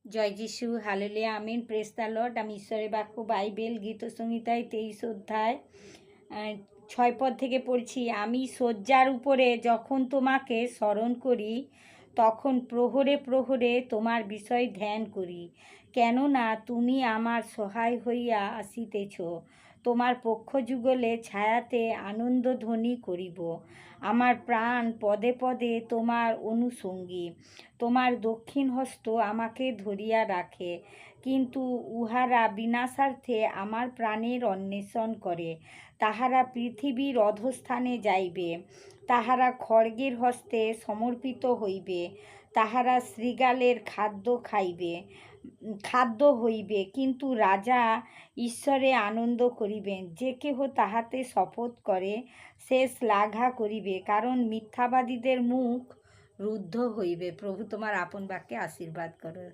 জয় যিশু, hallelujah, amen, praise the Lord. আমি ঈশ্বরের বাক্য বাইবেল গীত সংহিতায় 23 অধ্যায় 6 পদ থেকে পড়ছি। আমি শয্যার উপরে যখন তোমাকে স্মরণ করি, তখন প্রহরে প্রহরে তোমার বিষয় ধ্যান করি। কেননা তুমি আমার সহায় হইয়া আসিতেছ। তোমার পক্ষযুগলে ছায়াতে আনন্দধ্বনি করিব। আমার প্রাণ পদে পদে তোমার অনুসঙ্গী। তোমার দক্ষিণ হস্ত আমাকে ধরিয়া রাখে। কিন্তু উহারা বিনাশার্থে আমার প্রাণের অন্বেষণ করে। তাহারা পৃথিবীর অধস্থানে যাইবে। তাহারা খড়গের হস্তে সমর্পিত হইবে। তাহারা শৃগালের খাদ্য হইবে। কিন্তু রাজা ঈশ্বরে আনন্দ করিবেন। যে কেহ তাহাতে শপথ করে, সে শ্লাঘা করিবে, কারণ মিথ্যাবাদীদের মুখ রুদ্ধ হইবে। প্রভু তোমার আপন বাক্যে আশীর্বাদ করো।